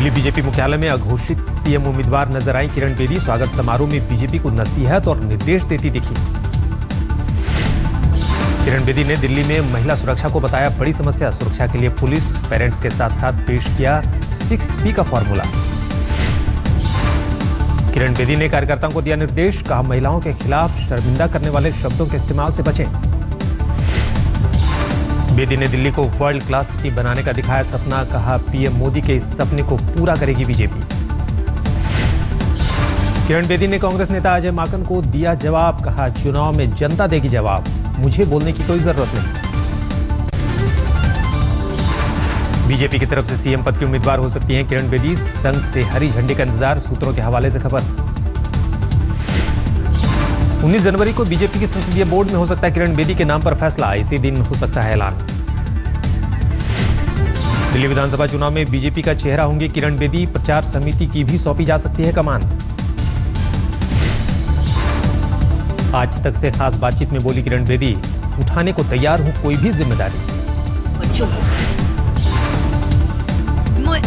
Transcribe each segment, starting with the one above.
Delhi BJP मुख्यालय में अघोषित सीएम उम्मीदवार नजर आई किरण बेदी। स्वागत समारोह में बीजेपी को नसीहत और निर्देश देती दिखी। किरण बेदी ने दिल्ली में महिला सुरक्षा को बताया बड़ी समस्या। सुरक्षा के लिए पुलिस पेरेंट्स के साथ साथ पेश किया 6P का फॉर्मूला। किरण बेदी ने कार्यकर्ताओं को दिया निर्देश, कहा महिलाओं के खिलाफ शर्मिंदा करने वाले शब्दों के इस्तेमाल से बचें। बेदी ने दिल्ली को वर्ल्ड क्लास सिटी बनाने का दिखाया सपना, कहा पीएम मोदी के इस सपने को पूरा करेगी बीजेपी। किरण बेदी ने कांग्रेस नेता अजय माकन को दिया जवाब, कहा चुनाव में जनता देगी जवाब, मुझे बोलने की कोई जरूरत नहीं। बीजेपी की तरफ से सीएम पद की उम्मीदवार हो सकती हैं किरण बेदी। संघ से हरी झंडी का इंतजार, सूत्रों के हवाले से खबर। 19 जनवरी को बीजेपी की संसदीय बोर्ड में हो सकता है किरण बेदी के नाम पर फैसला। इसी दिन हो सकता है ऐलान। दिल्ली विधानसभा चुनाव में बीजेपी का चेहरा होंगी किरण बेदी। प्रचार समिति की भी सौंपी जा सकती है कमान। आज तक से खास बातचीत में बोली किरण बेदी, उठाने को तैयार हूं कोई भी जिम्मेदारी।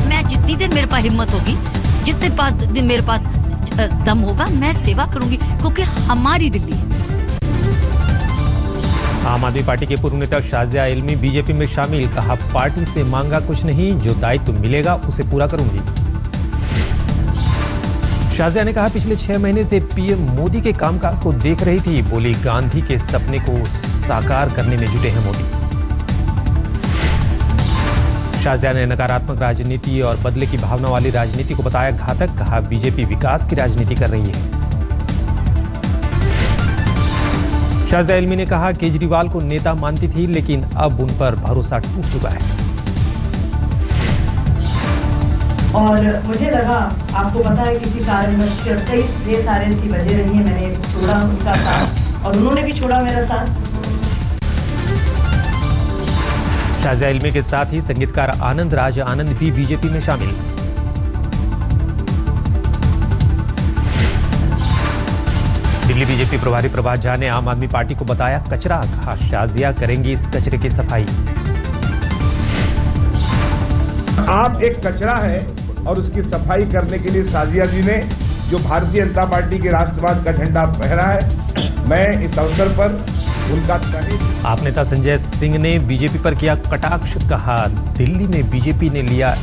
मैं जितनी देर मेरे पास हिम्मत होगी, जितने दिन मेरे पास दम होगा, मैं सेवा करूंगी, क्योंकि हमारी दिल्ली है। आम आदमी पार्टी के पूर्व नेता शाजिया इल्मी बीजेपी में शामिल, कहा पार्टी से मांगा कुछ नहीं, जो दायित्व मिलेगा उसे पूरा करूंगी। शाजिया ने कहा पिछले 6 महीने से पीएम मोदी के कामकाज को देख रही थी। बोली गांधी के सपने को साकार करने में जुटे हैं मोदी। शाजिया ने नकारात्मक राजनीति और बदले की भावना वाली राजनीति को बताया घातक, कहा बीजेपी विकास की राजनीति कर रही है। शाजिया इल्मी ने कहा केजरीवाल को नेता मानती थी, लेकिन अब उन पर भरोसा टूट चुका है। और मुझे लगा, आपको पता है किसी कारणवश कई सारे ऐसी वजह रही है, मैंने छोड़ा उनका साथ और उन्होंने भी छोड़ा मेरा साथ। शाजिया इल्मी के साथ ही संगीतकार आनंद राज आनंद भी बीजेपी में शामिल। दिल्ली बीजेपी प्रभारी प्रभात झा ने आम आदमी पार्टी को बताया कचरा, कहा शाजिया करेंगी इस कचरे की सफाई। आप एक कचरा है और उसकी सफाई करने के लिए शाजिया जी ने जो भारतीय जनता पार्टी के राष्ट्रवाद का झंडा फहरा है, मैं इस अवसर पर उनका आप नेता संजय सिंह ने बीजेपी पर किया कटाक्ष, कहा दिल्ली में बीजेपी ने लिया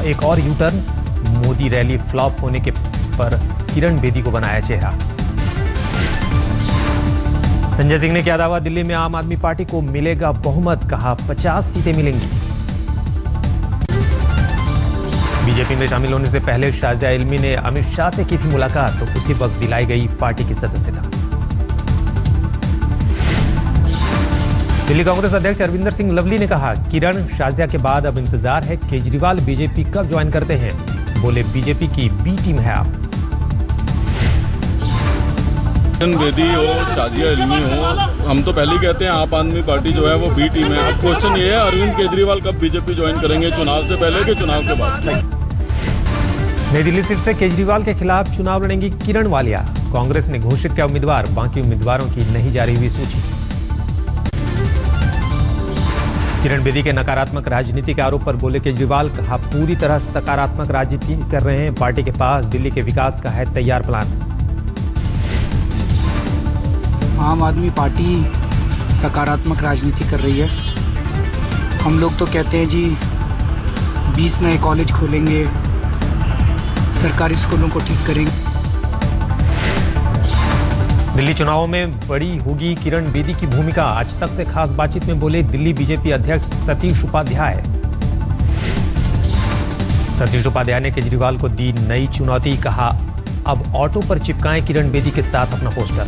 एक और यूटर्न, मोदी रैली फ्लॉप होने के पर किरण बेदी को बनाया चेहरा। संजय सिंह ने किया दावा दिल्ली में आम आदमी पार्टी को मिलेगा बहुमत, कहा 50 सीटें मिलेंगी। बीजेपी में शामिल होने से पहले शाजिया इल्मी ने अमित शाह से की थी मुलाकात, तो उसी वक्त दिलाई गई पार्टी की सदस्यता। दिल्ली कांग्रेस अध्यक्ष अरविंदर सिंह लवली ने कहा किरण शाजिया के बाद अब इंतजार है केजरीवाल बीजेपी कब ज्वाइन करते हैं। बोले बीजेपी की बी टीम है आप। किरण बेदी हो, शाजिया इल्मी हो, हम तो पहले ही कहते हैं आप आदमी पार्टी जो है वो बी टीम है। अब क्वेश्चन ये है अरविंद केजरीवाल कब बीजेपी ज्वाइन करेंगे, चुनाव से पहले कि चुनाव के बाद। नई दिल्ली सीट से केजरीवाल के खिलाफ चुनाव लड़ेंगी किरण वालिया। कांग्रेस ने घोषित किया उम्मीदवार, बाकी उम्मीदवारों की नहीं जारी हुई सूची। किरण बेदी के नकारात्मक राजनीति के आरोप पर बोले केजरीवाल, कहा पूरी तरह सकारात्मक राजनीति कर रहे हैं, पार्टी के पास दिल्ली के विकास का है तैयार प्लान। आम आदमी पार्टी सकारात्मक राजनीति कर रही है। हम लोग तो कहते हैं जी 20 नए कॉलेज खोलेंगे, सरकारी स्कूलों को ठीक करेंगे। दिल्ली चुनावों में बड़ी होगी किरण बेदी की भूमिका। आज तक से खास बातचीत में बोले दिल्ली बीजेपी अध्यक्ष सतीश उपाध्याय। सतीश उपाध्याय ने केजरीवाल को दी नई चुनौती, कहा अब ऑटो पर चिपकाएं किरण बेदी के साथ अपना पोस्टर।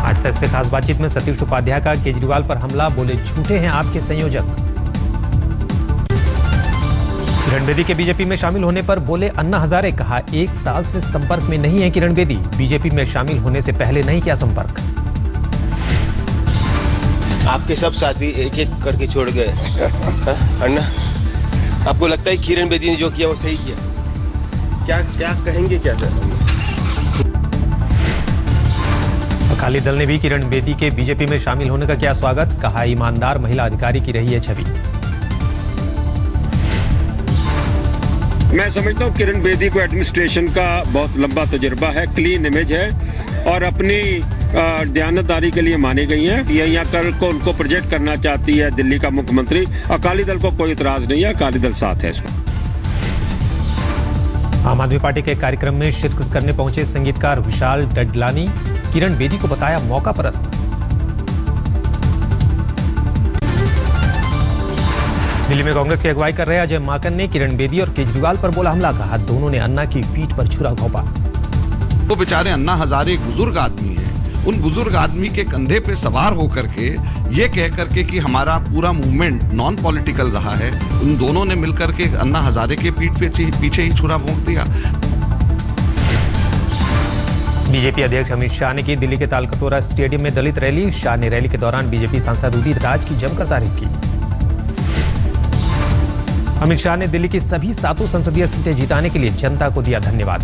आज तक से खास बातचीत में सतीश उपाध्याय का केजरीवाल पर हमला, बोले झूठे हैं आपके संयोजक। किरण बेदी के बीजेपी में शामिल होने पर बोले अन्ना हजारे, कहा 1 साल से संपर्क में नहीं है किरण बेदी, बीजेपी में शामिल होने से पहले नहीं किया संपर्क। आपके सब साथी एक एक करके छोड़ गए अन्ना, आपको लगता है किरण बेदी ने जो किया वो सही किया? क्या कहेंगे क्या सर? अकाली दल ने भी किरण बेदी के बीजेपी में शामिल होने का किया स्वागत, कहा ईमानदार महिला अधिकारी की रही है छवि। मैं समझता हूँ किरण बेदी को एडमिनिस्ट्रेशन का बहुत लंबा तजुर्बा है, क्लीन इमेज है और अपनी दयानतदारी के लिए मानी गई हैं। ये यहाँ कल को उनको प्रोजेक्ट करना चाहती है दिल्ली का मुख्यमंत्री। अकाली दल को कोई इतराज नहीं है, अकाली दल साथ है इसमें। आम आदमी पार्टी के कार्यक्रम में शिरकत करने पहुंचे संगीतकार विशाल डडलानी, किरण बेदी को बताया मौका परस्त। दिल्ली में कांग्रेस की अगुवाई कर रहे अजय माकन ने किरण बेदी और केजरीवाल पर बोला हमला, कहा दोनों ने अन्ना की पीठ पर छुरा घोंपा। वो बेचारे अन्ना हजारे एक बुजुर्ग आदमी है, उन बुजुर्ग आदमी के कंधे पे सवार होकर के ये कह करके कि हमारा पूरा मूवमेंट नॉन पॉलिटिकल रहा है, उन दोनों ने मिलकर के अन्ना हजारे के पीछे ही छुरा भोंक दिया। बीजेपी अध्यक्ष अमित शाह ने की दिल्ली के तालकटोरा स्टेडियम में दलित रैली। शाह ने रैली के दौरान बीजेपी सांसद उदित राज की जमकर तारीफ की। अमित शाह ने दिल्ली की सभी 7 संसदीय सीटें जिताने के लिए जनता को दिया धन्यवाद।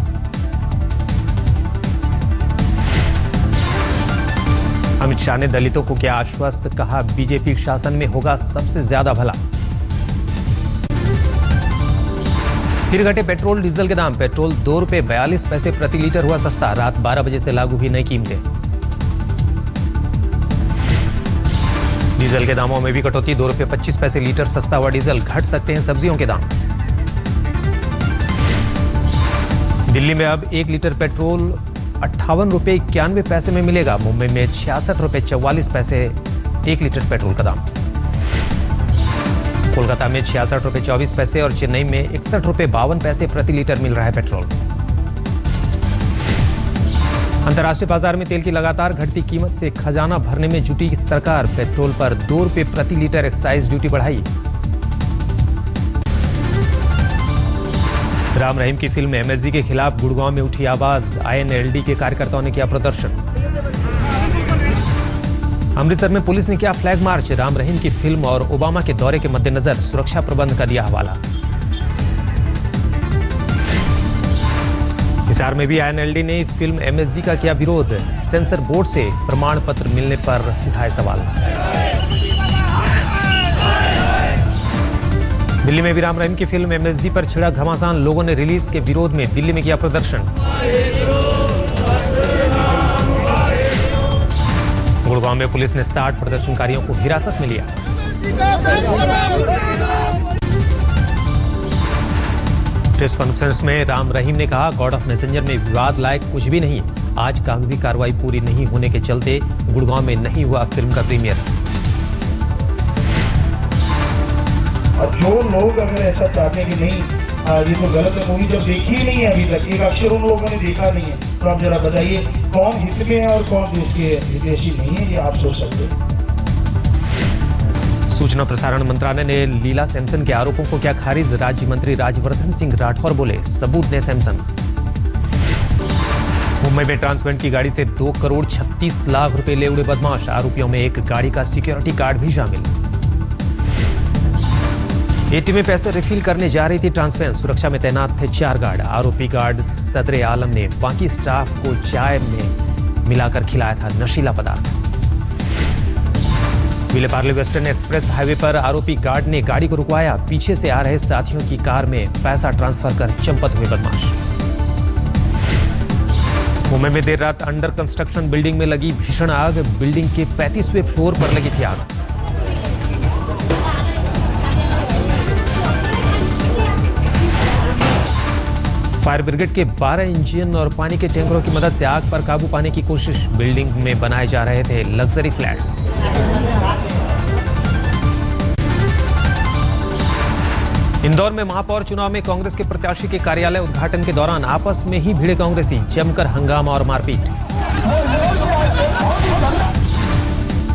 अमित शाह ने दलितों को किया आश्वस्त, कहा बीजेपी शासन में होगा सबसे ज्यादा भला। फिर घटे पेट्रोल डीजल के दाम, पेट्रोल 2 रुपए 42 पैसे प्रति लीटर हुआ सस्ता। रात 12 बजे से लागू हुई नई कीमतें। डीजल के दामों में भी कटौती, 2 रुपए 25 पैसे लीटर सस्ता हुआ डीजल। घट सकते हैं सब्जियों के दाम। दिल्ली में अब 1 लीटर पेट्रोल 58 रुपए 91 पैसे में मिलेगा। मुंबई में 66 रुपए 44 पैसे 1 लीटर पेट्रोल का दाम। कोलकाता में 66 रुपए 24 पैसे और चेन्नई में 61 रुपए 52 पैसे प्रति लीटर मिल रहा है पेट्रोल। अंतर्राष्ट्रीय बाजार में तेल की लगातार घटती कीमत से खजाना भरने में जुटी सरकार। पेट्रोल पर 2 रुपए प्रति लीटर एक्साइज ड्यूटी बढ़ाई। राम रहीम की फिल्म एमएसजी के खिलाफ गुड़गांव में उठी आवाज। आईएनएलडी के कार्यकर्ताओं ने किया प्रदर्शन। अमृतसर में पुलिस ने किया फ्लैग मार्च। राम रहीम की फिल्म और ओबामा के दौरे के मद्देनजर सुरक्षा प्रबंध का दिया हवाला। हिसार में भी आईएनएलडी ने फिल्म एमएसजी का किया विरोध। सेंसर बोर्ड से प्रमाण पत्र मिलने पर उठाए सवाल। दिल्ली में भी राम रहीम की फिल्म एमएसजी पर छिड़ा घमासान। लोगों ने रिलीज के विरोध में दिल्ली में किया प्रदर्शन। गुड़गांव में पुलिस ने 60 प्रदर्शनकारियों को हिरासत में लिया। प्रेस कॉन्फ्रेंस में राम रहीम ने कहा गॉड ऑफ मैसेंजर में विवाद लायक कुछ भी नहीं। आज कागजी कार्रवाई पूरी नहीं होने के चलते गुड़गांव में नहीं हुआ फिल्म का प्रीमियर। और जो लोग अगर ऐसा चाहते हैं कि नहीं ये तो गलत है, मूवी जब देखी ही नहीं है अभी तक, एक अक्षर उन लोगों ने देखा नहीं है, तो आप जरा बताइए कौन हित में है और कौन देश के हितैषी नहीं है, ये आप सोच सकते हैं। सूचना प्रसारण मंत्रालय ने लीला सैमसन के आरोपों को किया खारिज। राज्य मंत्री राज्यवर्धन सिंह राठौर बोले सबूत दे सैमसन। मुंबई में ट्रांसपेरेंट की गाड़ी से 2 करोड़ 36 लाख रुपए ले उड़े बदमाश। आरोपियों में एक गाड़ी का सिक्योरिटी गार्ड भी शामिल। एटीएम में पैसे रिफिल करने जा रही थी ट्रांसपेरेंट। सुरक्षा में तैनात थे 4 गार्ड। आरोपी गार्ड सदरे आलम ने बाकी स्टाफ को चाय में मिलाकर खिलाया था नशीला पदार्थ। विलेपार्ले वेस्टर्न एक्सप्रेस हाईवे पर आरोपी गार्ड ने गाड़ी को रुकवाया। पीछे से आ रहे साथियों की कार में पैसा ट्रांसफर कर चंपत हुए बदमाश। मुंबई में देर रात अंडर कंस्ट्रक्शन बिल्डिंग में लगी भीषण आग। बिल्डिंग के 35वें फ्लोर पर लगी थी आग। फायर ब्रिगेड के 12 इंजन और पानी के टैंकरों की मदद से आग पर काबू पाने की कोशिश। बिल्डिंग में बनाए जा रहे थे लग्जरी फ्लैट्स। इंदौर में महापौर चुनाव में कांग्रेस के प्रत्याशी के कार्यालय उद्घाटन के दौरान आपस में ही भिड़े कांग्रेसी। जमकर हंगामा और मारपीट।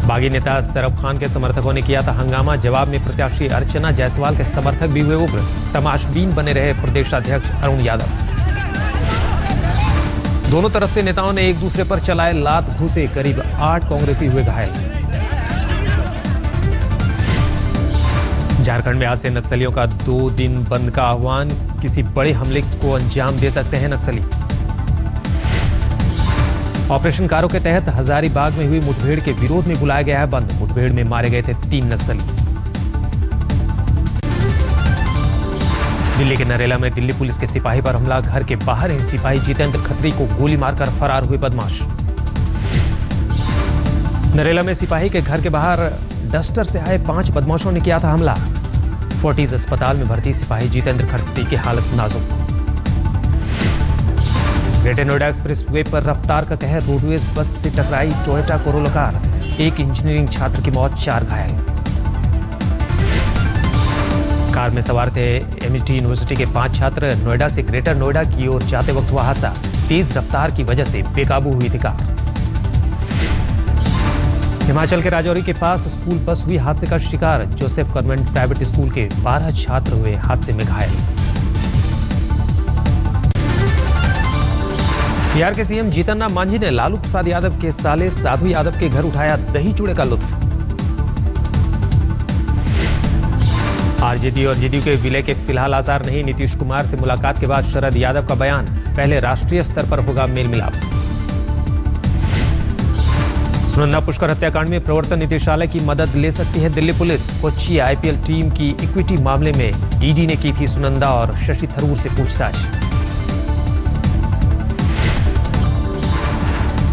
बागी नेता सरफ खान के समर्थकों ने किया था हंगामा। जवाब में प्रत्याशी अर्चना जायसवाल के समर्थक भी हुए उग्र। तमाशबीन बने रहे प्रदेशाध्यक्ष अरुण यादव। दोनों तरफ से नेताओं ने एक दूसरे पर चलाए लात घूसे। करीब 8 कांग्रेसी हुए घायल। झारखंड में आज से नक्सलियों का 2 दिन बंद का आह्वान। किसी बड़े हमले को अंजाम दे सकते हैं नक्सली। ऑपरेशन कारो के तहत हजारीबाग में हुई मुठभेड़ के विरोध में बुलाया गया है बंद। मुठभेड़ में मारे गए थे 3 नक्सली। दिल्ली के नरेला में दिल्ली पुलिस के सिपाही पर हमला। घर के बाहर ही सिपाही जितेंद्र खत्री को गोली मारकर फरार हुए बदमाश। नरेला में सिपाही के घर के बाहर डस्टर से आए 5 बदमाशों ने किया था हमला। फोर्टिस अस्पताल में भर्ती सिपाही जितेंद्र खत्री की हालत नाजुक। ग्रेटर नोएडा एक्सप्रेस वे पर रफ्तार का कहर। रोडवेज बस से टकराई टोयोटा कोरोला कार। 1 इंजीनियरिंग छात्र की मौत, 4 घायल। कार में सवार थे एमएचडी यूनिवर्सिटी के 5 छात्र। नोएडा से ग्रेटर नोएडा की ओर जाते वक्त हुआ हादसा। तेज रफ्तार की वजह से बेकाबू हुई थी कार। हिमाचल के राजौरी के पास स्कूल बस हुई हादसे का शिकार। जोसेफ कॉन्वेंट प्राइवेट स्कूल के 12 छात्र हुए हादसे में घायल। बिहार के सीएम जीतन राम मांझी ने लालू प्रसाद यादव के साले साधु यादव के घर उठाया दही चूड़े का लुत्फ। आरजेडी और जेडीयू के विलय के फिलहाल आसार नहीं। नीतीश कुमार से मुलाकात के बाद शरद यादव का बयान, पहले राष्ट्रीय स्तर पर होगा मेल मिलाप। सुनंदा पुष्कर हत्याकांड में प्रवर्तन निदेशालय की मदद ले सकती है Delhi police. Kochi IPL team की इक्विटी मामले में ईडी ने की थी सुनंदा और शशि थरूर से पूछताछ।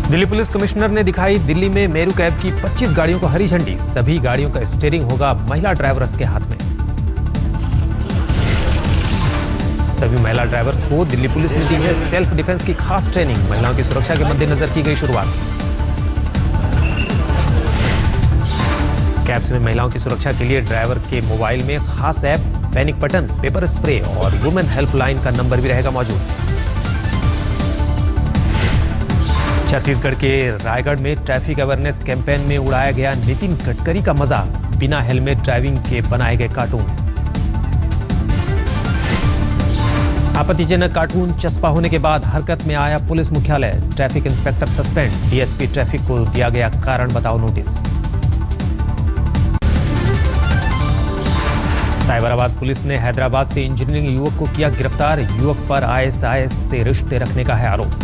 दिल्ली पुलिस कमिश्नर ने दिखाई दिल्ली में मेरू कैब की 25 गाड़ियों को हरी झंडी। सभी गाड़ियों का स्टीयरिंग होगा महिला ड्राइवर्स के हाथ में। सभी महिला ड्राइवर्स को दिल्ली पुलिस ने दी है सेल्फ डिफेंस की खास ट्रेनिंग। महिलाओं की सुरक्षा के मद्देनजर की गई शुरुआत। कैब्स में महिलाओं की सुरक्षा के लिए ड्राइवर के मोबाइल में खास app, panic button, paper spray और वुमेन हेल्पलाइन का नंबर भी रहेगा मौजूद। छत्तीसगढ़ के रायगढ़ में ट्रैफिक अवेयरनेस कैंपेन में उड़ाया गया नितिन गडकरी का मजाक। बिना हेलमेट ड्राइविंग के बनाए गए कार्टून। आपत्तिजनक कार्टून चस्पा होने के बाद हरकत में आया पुलिस मुख्यालय। Traffic inspector suspend. DSP traffic को दिया गया कारण बताओ नोटिस। साइबराबाद पुलिस ने हैदराबाद से इंजीनियरिंग युवक को किया गिरफ्तार। युवक पर आईएसआईएस से रिश्ते रखने का है आरोप।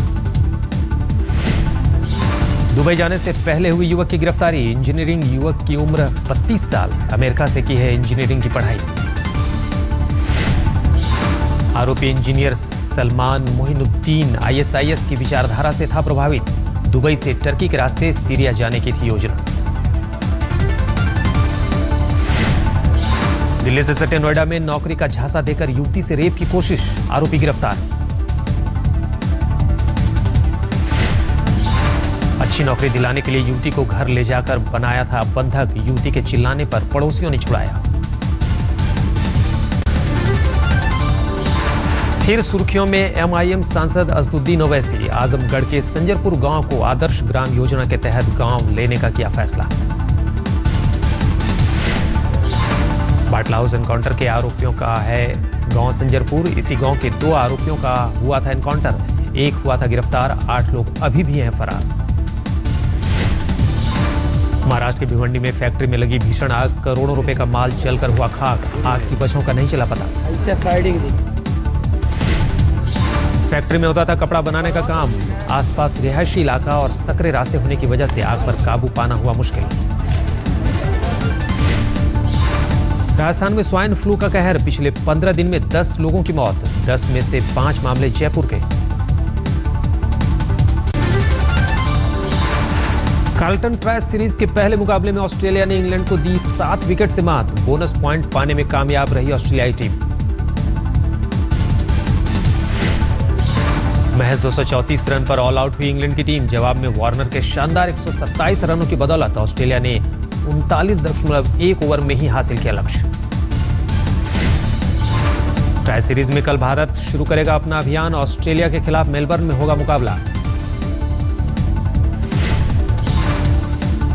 दुबई जाने से पहले हुई युवक की गिरफ्तारी। इंजीनियरिंग युवक की उम्र 32 साल। अमेरिका से की है इंजीनियरिंग की पढ़ाई। आरोपी इंजीनियर सलमान मोहिनुद्दीन आईएसआईएस की विचारधारा से था प्रभावित। दुबई से टर्की के रास्ते सीरिया जाने की थी योजना। दिल्ली से सटे नोएडा में नौकरी का झांसा देकर युवती से रेप की कोशिश। आरोपी गिरफ्तार। अच्छी नौकरी दिलाने के लिए युवती को घर ले जाकर बनाया था बंधक। युवती के चिल्लाने पर पड़ोसियों ने छुड़ाया। फिर सुर्खियों में एमआईएम सांसद असदुद्दीन ओवैसी। आजमगढ़ के संजरपुर गांव को आदर्श ग्राम योजना के तहत गांव लेने का किया फैसला। बाटला हाउस एनकाउंटर के आरोपियों का है गांव संजरपुर। इसी गांव के 2 आरोपियों का हुआ था एनकाउंटर। एक हुआ था गिरफ्तार। 8 लोग अभी भी हैं फरार। महाराष्ट्र के भिवंडी में फैक्ट्री में लगी भीषण आग। करोड़ों रुपए का माल जलकर हुआ खाक। आग की वजहों का नहीं चला पता। फैक्ट्री में होता था कपड़ा बनाने का काम। आसपास रिहायशी इलाका और सकरे रास्ते होने की वजह से आग पर काबू पाना हुआ मुश्किल। राजस्थान में स्वाइन फ्लू का कहर। पिछले 15 दिन में 10 लोगों की मौत। 10 में से 5 मामले जयपुर के। कार्लटन ट्रायल्स सीरीज के पहले मुकाबले में ऑस्ट्रेलिया ने इंग्लैंड को दी 7 विकेट से मात। बोनस पॉइंट पाने में कामयाब रही ऑस्ट्रेलियाई टीम। महज 234 रन पर ऑल आउट हुई इंग्लैंड की टीम। जवाब में वार्नर के शानदार 127 रनों की बदौलत ऑस्ट्रेलिया ने 39.1 ओवर में ही हासिल किया लक्ष्य। ट्रायल सीरीज में कल भारत शुरू करेगा अपना अभियान। ऑस्ट्रेलिया के खिलाफ मेलबर्न में होगा मुकाबला।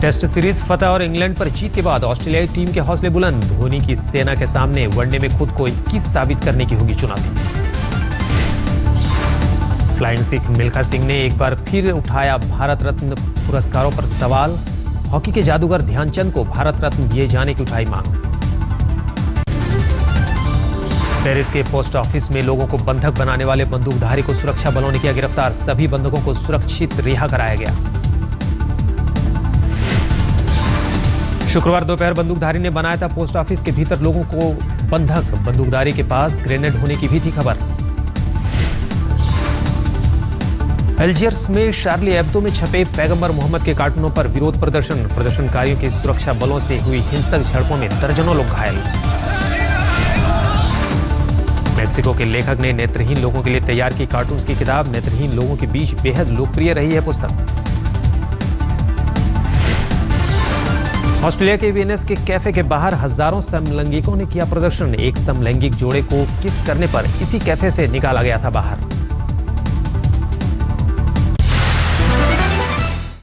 टेस्ट सीरीज फतह और इंग्लैंड पर जीत के बाद ऑस्ट्रेलियाई टीम के हौसले बुलंद। धोनी की सेना के सामने वनडे में खुद को 21 साबित करने की होगी चुनौती। फ्लाइंग सिख मिल्खा सिंह ने एक बार फिर उठाया भारत रत्न पुरस्कारों पर सवाल। हॉकी के जादूगर ध्यानचंद को भारत रत्न दिए जाने की उठाई मांग। पेरिस के पोस्ट ऑफिस में लोगों को बंधक बनाने वाले बंदूकधारी को सुरक्षा बलों ने किया गिरफ्तार। सभी बंधकों को सुरक्षित रिहा कराया गया। शुक्रवार दोपहर बंदूकधारी ने बनाया था पोस्ट ऑफिस के भीतर लोगों को बंधक। बंदूकधारी के पास ग्रेनेड होने की भी थी खबर। अल्जीयर्स में शार्ली एब्दो में छपे पैगंबर मोहम्मद के कार्टूनों पर विरोध प्रदर्शन। प्रदर्शनकारियों की सुरक्षा बलों से हुई हिंसक झड़पों में दर्जनों लोग घायल। मेक्सिको के लेखक ने नेत्रहीन लोगों के लिए तैयार की कार्टून्स की किताब। नेत्रहीन लोगों के बीच बेहद लोकप्रिय रही है पुस्तक। ऑस्ट्रेलिया के वीनस के कैफे के बाहर हजारों समलैंगिकों ने किया प्रदर्शन। एक समलैंगिक जोड़े को किस करने पर इसी कैफे से निकाला गया था बाहर।